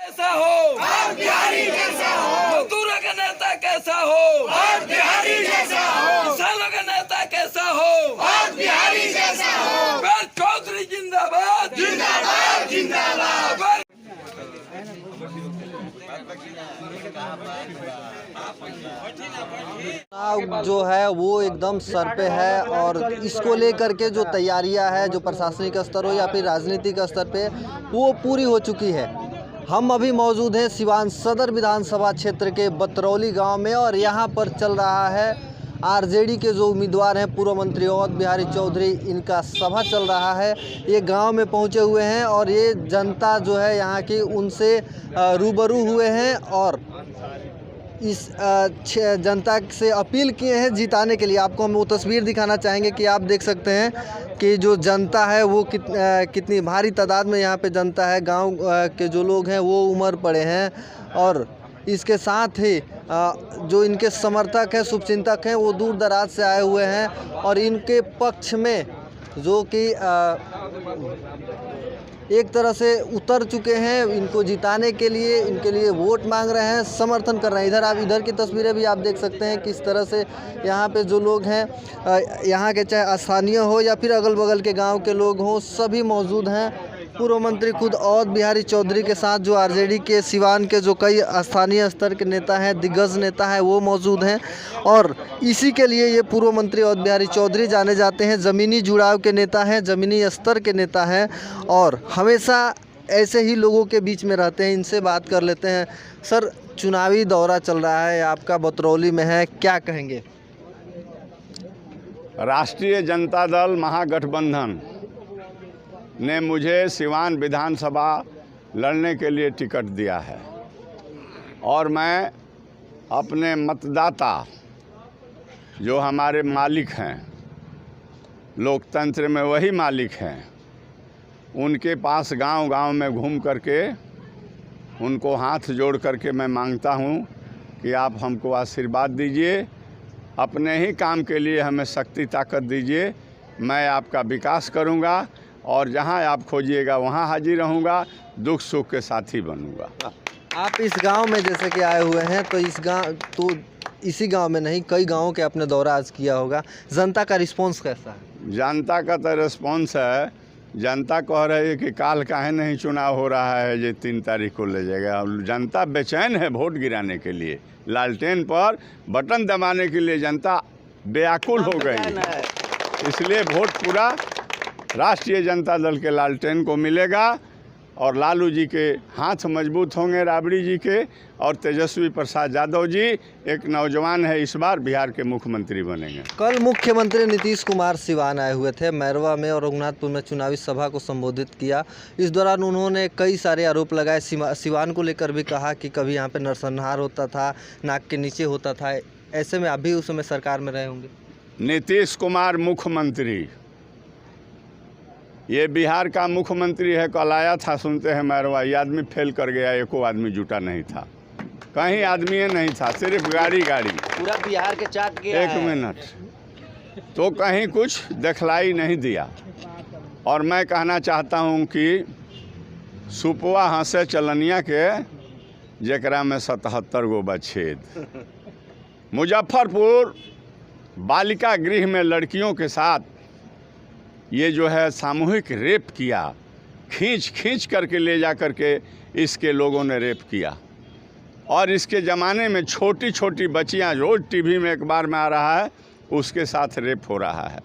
कैसा हो बिहारी जैसा हो, मजदूरों का नेता कैसा हो बिहारी जैसा हो, किसानों का नेता कैसा हो बिहारी जैसा हो, चौधरी जिंदाबाद जिंदाबाद जिंदाबाद। चुनाव जो है वो एकदम सर पे है और इसको लेकर के जो तैयारियां है जो प्रशासनिक स्तर हो या फिर राजनीतिक स्तर पे वो पूरी हो चुकी है। हम अभी मौजूद हैं सिवान सदर विधानसभा क्षेत्र के बतरौली गांव में और यहां पर चल रहा है आरजेडी के जो उम्मीदवार हैं पूर्व मंत्री अवध बिहारी चौधरी, इनका सभा चल रहा है। ये गांव में पहुंचे हुए हैं और ये जनता जो है यहाँ की उनसे रूबरू हुए हैं और इस जनता से अपील किए हैं जिताने के लिए। आपको हम वो तस्वीर दिखाना चाहेंगे कि आप देख सकते हैं कि जो जनता है वो कितनी भारी तादाद में यहाँ पे जनता है। गांव के जो लोग हैं वो उमड़ पड़े हैं और इसके साथ ही जो इनके समर्थक हैं शुभचिंतक हैं वो दूर दराज से आए हुए हैं और इनके पक्ष में जो कि एक तरह से उतर चुके हैं इनको जिताने के लिए, इनके लिए वोट मांग रहे हैं, समर्थन कर रहे हैं। इधर की तस्वीरें भी आप देख सकते हैं किस तरह से यहाँ पे जो लोग हैं यहाँ के चाहे स्थानीय हो या फिर अगल बगल के गांव के लोग हों सभी मौजूद हैं। पूर्व मंत्री खुद अवध बिहारी चौधरी के साथ जो आरजेडी के सिवान के जो कई स्थानीय स्तर के नेता हैं, दिग्गज नेता हैं वो मौजूद हैं और इसी के लिए ये पूर्व मंत्री अवध बिहारी चौधरी जाने जाते हैं। ज़मीनी जुड़ाव के नेता हैं, ज़मीनी स्तर के नेता हैं और हमेशा ऐसे ही लोगों के बीच में रहते हैं। इनसे बात कर लेते हैं। सर, चुनावी दौरा चल रहा है, आपका बतरौली में है, क्या कहेंगे? राष्ट्रीय जनता दल महागठबंधन ने मुझे सिवान विधानसभा लड़ने के लिए टिकट दिया है और मैं अपने मतदाता जो हमारे मालिक हैं, लोकतंत्र में वही मालिक हैं, उनके पास गांव-गांव में घूम करके उनको हाथ जोड़ करके मैं मांगता हूं कि आप हमको आशीर्वाद दीजिए, अपने ही काम के लिए हमें शक्ति ताकत दीजिए। मैं आपका विकास करूंगा और जहां आप खोजिएगा वहां हाजिर रहूंगा, दुख सुख के साथी बनूंगा। आप इस गांव में जैसे कि आए हुए हैं तो इसी गांव में नहीं कई गांवों के आपने दौरा आज किया होगा, जनता का रिस्पांस कैसा है? जनता का तो रिस्पांस है, जनता कह रही है कि काल काहे नहीं चुनाव हो रहा है जो 3 तारीख को ले जाएगा। जनता बेचैन है वोट गिराने के लिए, लालटेन पर बटन दबाने के लिए जनता व्याकुल हो गई। इसलिए वोट पूरा राष्ट्रीय जनता दल के लालटेन को मिलेगा और लालू जी के हाथ मजबूत होंगे, राबड़ी जी के, और तेजस्वी प्रसाद यादव जी एक नौजवान है, इस बार बिहार के मुख्यमंत्री बनेंगे। कल मुख्यमंत्री नीतीश कुमार सिवान आए हुए थे, मैरवा में और रघुनाथपुर में चुनावी सभा को संबोधित किया। इस दौरान उन्होंने कई सारे आरोप लगाए, सिवान को लेकर भी कहा कि कभी यहाँ पे नरसंहार होता था, नाक के नीचे होता था। ऐसे में अभी उस समय सरकार में रहे होंगे। नीतीश कुमार मुख्यमंत्री, ये बिहार का मुख्यमंत्री है। कल आया था, सुनते हैं मैरवा, ये आदमी फेल कर गया, एको आदमी जुटा नहीं था, कहीं आदमी नहीं था, सिर्फ गाड़ी पूरा बिहार के चाट गया। 1 मिनट तो कहीं कुछ दिखलाई नहीं दिया। और मैं कहना चाहता हूं कि सुपवा हंसे चलनिया के जकरा में 77 गो बछेद। मुजफ्फरपुर बालिका गृह में लड़कियों के साथ ये जो है सामूहिक रेप किया, खींच करके ले जा करके इसके लोगों ने रेप किया। और इसके ज़माने में छोटी छोटी बच्चियां, रोज़ टीवी में एक बार में आ रहा है, उसके साथ रेप हो रहा है।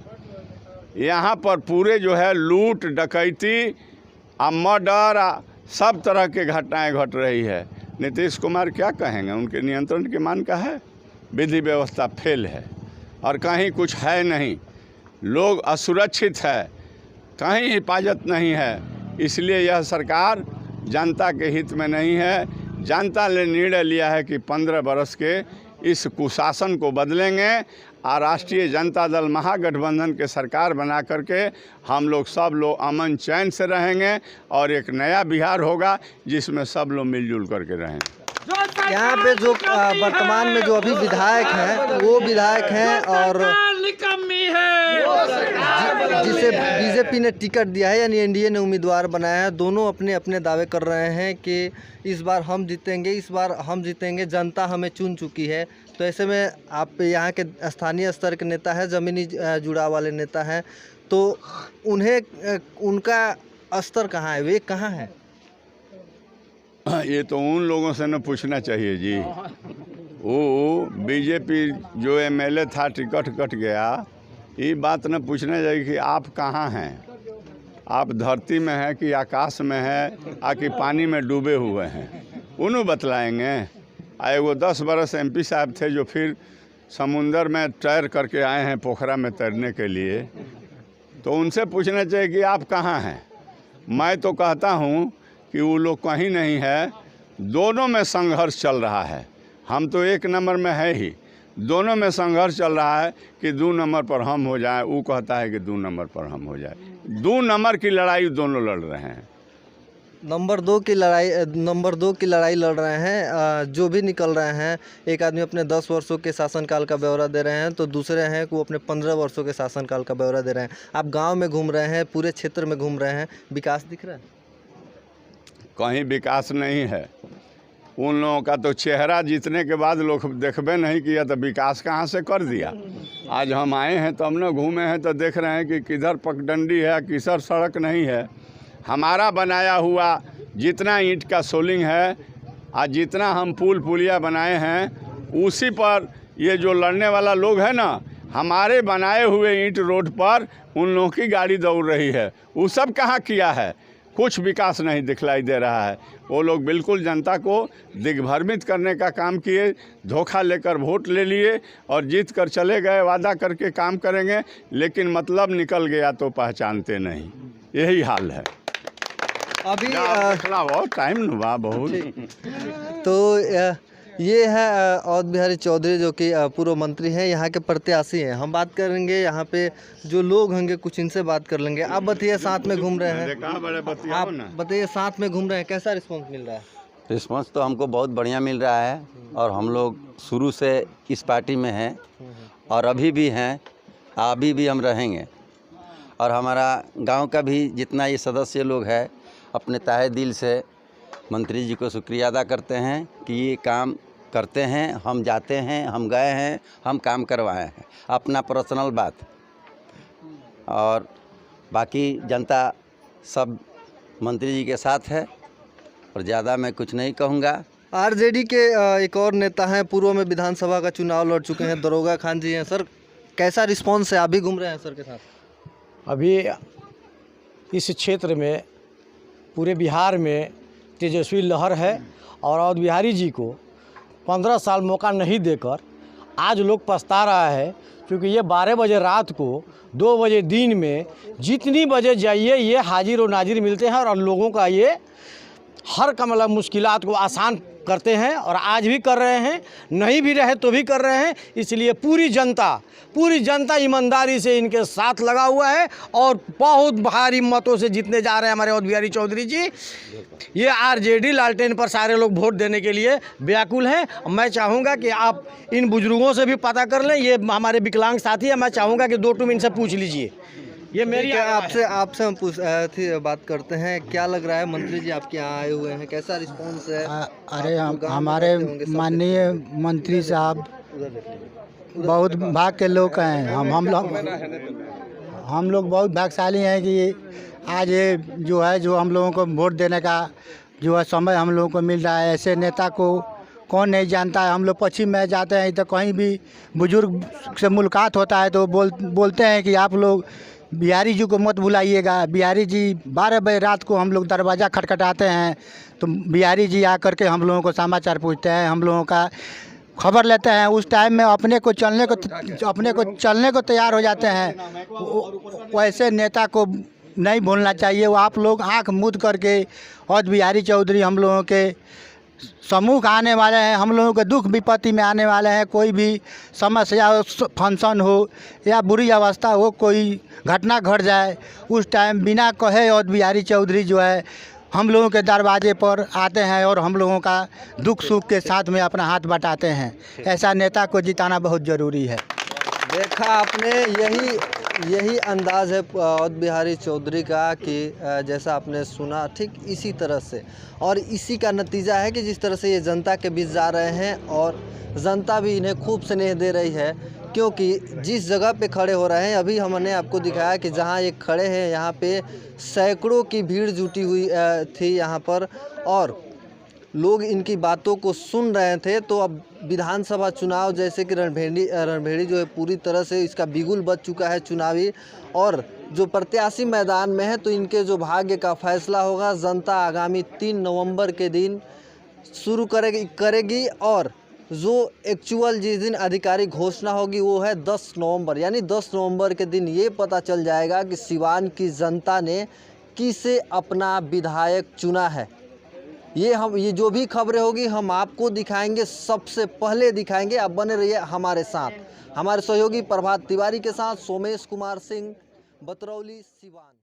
यहाँ पर पूरे जो है लूट डकैती मर्डर सब तरह के घटनाएं घट रही है। नीतीश कुमार क्या कहेंगे, उनके नियंत्रण के मान का है, विधि व्यवस्था फेल है और कहीं कुछ है नहीं, लोग असुरक्षित है, कहीं हिफाजत नहीं है। इसलिए यह सरकार जनता के हित में नहीं है। जनता ने निर्णय लिया है कि 15 बरस के इस कुशासन को बदलेंगे और राष्ट्रीय जनता दल महागठबंधन के सरकार बना करके हम लोग सब लोग अमन चैन से रहेंगे और एक नया बिहार होगा जिसमें सब लोग मिलजुल करके रहेंगे। यहाँ पे जो वर्तमान में जो अभी विधायक हैं वो विधायक हैं और निकम्मी है, जिसे बीजेपी ने टिकट दिया है यानी एनडीए ने उम्मीदवार बनाया है, दोनों अपने अपने दावे कर रहे हैं कि इस बार हम जीतेंगे, जनता हमें चुन चुकी है। तो ऐसे में आप यहाँ के स्थानीय स्तर के नेता हैं, ज़मीनी जुड़ाव वाले नेता हैं, तो उनका स्तर कहाँ है, वे कहाँ हैं? ये तो उन लोगों से न पूछना चाहिए जी। वो बीजेपी जो एमएलए था टिकट कट गया, ये बात न पूछना चाहिए कि आप कहाँ हैं, आप धरती में हैं कि आकाश में हैं कि पानी में डूबे हुए हैं, उन्होंने बतलाएंगे। वो 10 बरस एमपी साहब थे जो फिर समुंदर में तैर करके आए हैं पोखरा में तैरने के लिए, तो उनसे पूछना चाहिए कि आप कहाँ हैं। मैं तो कहता हूँ कि वो लोग कहीं नहीं है, दोनों में संघर्ष चल रहा है। हम तो 1 नंबर में है ही, दोनों में संघर्ष चल रहा है कि 2 नंबर पर हम हो जाए, वो कहता है कि 2 नंबर पर हम हो जाए। 2 नंबर की लड़ाई दोनों लड़ रहे हैं। नंबर 2 की लड़ाई लड़ रहे हैं। जो भी निकल रहे हैं, एक आदमी अपने 10 वर्षों के शासनकाल का ब्यौरा दे रहे हैं, तो दूसरे हैं कि वो अपने 15 वर्षों के शासनकाल का ब्यौरा दे रहे हैं। आप गांव में घूम रहे हैं, पूरे क्षेत्र में घूम रहे हैं, विकास दिख रहा है? कहीं विकास नहीं है। उन लोगों का तो चेहरा जीतने के बाद लोग देखबे नहीं किया, तो विकास कहाँ से कर दिया। आज हम आए हैं तो हमने घूमे हैं तो देख रहे हैं कि किधर पगडंडी है, किधर सड़क नहीं है। हमारा बनाया हुआ जितना ईंट का सोलिंग है, आज जितना हम पुल पुलिया बनाए हैं, उसी पर ये जो लड़ने वाला लोग है ना, हमारे बनाए हुए ईंट रोड पर उन लोगों की गाड़ी दौड़ रही है। वो सब कहाँ किया है? कुछ विकास नहीं दिखलाई दे रहा है। वो लोग बिल्कुल जनता को दिग्भ्रमित करने का काम किए, धोखा लेकर वोट ले लिए और जीत कर चले गए, वादा करके काम करेंगे, लेकिन मतलब निकल गया तो पहचानते नहीं। यही हाल है। अभी बहुत टाइम हुआ बहुत। तो ये है अवध बिहारी चौधरी, जो कि पूर्व मंत्री हैं, यहाँ के प्रत्याशी हैं। हम बात करेंगे यहाँ पे जो लोग होंगे, कुछ इनसे बात कर लेंगे। आप बताइए, साथ में घूम रहे हैं, आप बताइए, साथ में घूम रहे हैं, कैसा रिस्पॉन्स मिल रहा है? रिस्पॉन्स तो हमको बहुत बढ़िया मिल रहा है, और हम लोग शुरू से इस पार्टी में हैं और अभी भी हैं, अभी भी हम रहेंगे। और हमारा गांव का भी जितना ये सदस्य लोग हैं, अपने तहे दिल से मंत्री जी को शुक्रिया अदा करते हैं कि ये काम करते हैं। हम जाते हैं, हम गए हैं, हम काम करवाए हैं, अपना पर्सनल बात। और बाकी जनता सब मंत्री जी के साथ है, और ज़्यादा मैं कुछ नहीं कहूँगा। आरजेडी के एक और नेता हैं, पूर्व में विधानसभा का चुनाव लड़ चुके हैं, दरोगा खान जी हैं। सर, कैसा रिस्पॉन्स है? आप भी घूम रहे हैं सर के साथ? अभी इस क्षेत्र में पूरे बिहार में तेजस्वी लहर है, और अवध बिहारी जी को 15 साल मौका नहीं देकर आज लोग पछता रहा है, क्योंकि ये 12 बजे रात को, 2 बजे दिन में, जितनी बजे जाइए ये हाजिर और नाजिर मिलते हैं, और लोगों का ये हर मतलब मुश्किलात को आसान करते हैं, और आज भी कर रहे हैं, नहीं भी रहे तो भी कर रहे हैं। इसलिए पूरी जनता ईमानदारी से इनके साथ लगा हुआ है, और बहुत भारी मतों से जीतने जा रहे हैं हमारे अवध बिहारी चौधरी जी। ये आरजेडी लालटेन पर सारे लोग वोट देने के लिए व्याकुल हैं। मैं चाहूँगा कि आप इन बुजुर्गों से भी पता कर लें, ये हमारे विकलांग साथी हैं, मैं चाहूँगा कि 2 टूम इनसे पूछ लीजिए। ये मेरी आपसे हम बात करते हैं। क्या लग रहा है, मंत्री जी आपके यहाँ आए हुए हैं, कैसा रिस्पांस है? अरे हमारे माननीय मंत्री साहब बहुत भाग के लोग हैं। हम लोग बहुत भाग्यशाली हैं कि आज ये जो है, जो हम लोगों को वोट देने का जो है समय हम लोगों को मिल रहा है। ऐसे नेता को कौन नहीं जानता है। हम लोग पश्चिम में जाते हैं तो कहीं भी बुजुर्ग से मुलाकात होता है तो बोलते हैं कि आप लोग बिहारी जी को मत बुलाइएगा। बिहारी जी 12 बजे रात को हम लोग दरवाज़ा खटखटाते हैं तो बिहारी जी आकर के हम लोगों को समाचार पूछते हैं, हम लोगों का खबर लेते हैं। उस टाइम में अपने को चलने को तैयार हो जाते हैं। वैसे नेता को नहीं भूलना चाहिए। वो आप लोग आँख मूंद करके अवध बिहारी चौधरी हम लोगों के समूह आने वाले हैं, हम लोगों के दुख विपत्ति में आने वाले हैं। कोई भी समस्या हो, फंक्शन हो या बुरी अवस्था हो, कोई घटना घट जाए, उस टाइम बिना कहे अवध बिहारी चौधरी जो है हम लोगों के दरवाजे पर आते हैं और हम लोगों का दुख सुख के साथ में अपना हाथ बटाते हैं। ऐसा नेता को जिताना बहुत ज़रूरी है। देखा आपने, यही अंदाज़ है अवध बिहारी चौधरी का कि जैसा आपने सुना ठीक इसी तरह से, और इसी का नतीजा है कि जिस तरह से ये जनता के बीच जा रहे हैं और जनता भी इन्हें खूब स्नेह दे रही है, क्योंकि जिस जगह पे खड़े हो रहे हैं, अभी हमने आपको दिखाया कि जहाँ ये खड़े हैं यहाँ पे सैकड़ों की भीड़ जुटी हुई थी यहाँ पर, और लोग इनकी बातों को सुन रहे थे। तो अब विधानसभा चुनाव जैसे कि रणभेड़ी जो है पूरी तरह से इसका बिगुल बज चुका है चुनावी, और जो प्रत्याशी मैदान में है तो इनके जो भाग्य का फैसला होगा जनता आगामी 3 नवंबर के दिन शुरू करेगी और जो एक्चुअल जिस दिन आधिकारिक घोषणा होगी वो है 10 नवंबर, यानी 10 नवंबर के दिन ये पता चल जाएगा कि सिवान की जनता ने किसे अपना विधायक चुना है। ये जो भी खबरें होगी हम आपको दिखाएंगे, सबसे पहले दिखाएंगे। आप बने रहिए हमारे साथ। हमारे सहयोगी प्रभात तिवारी के साथ सोमेश कुमार सिंह, बतरौली, सिवान।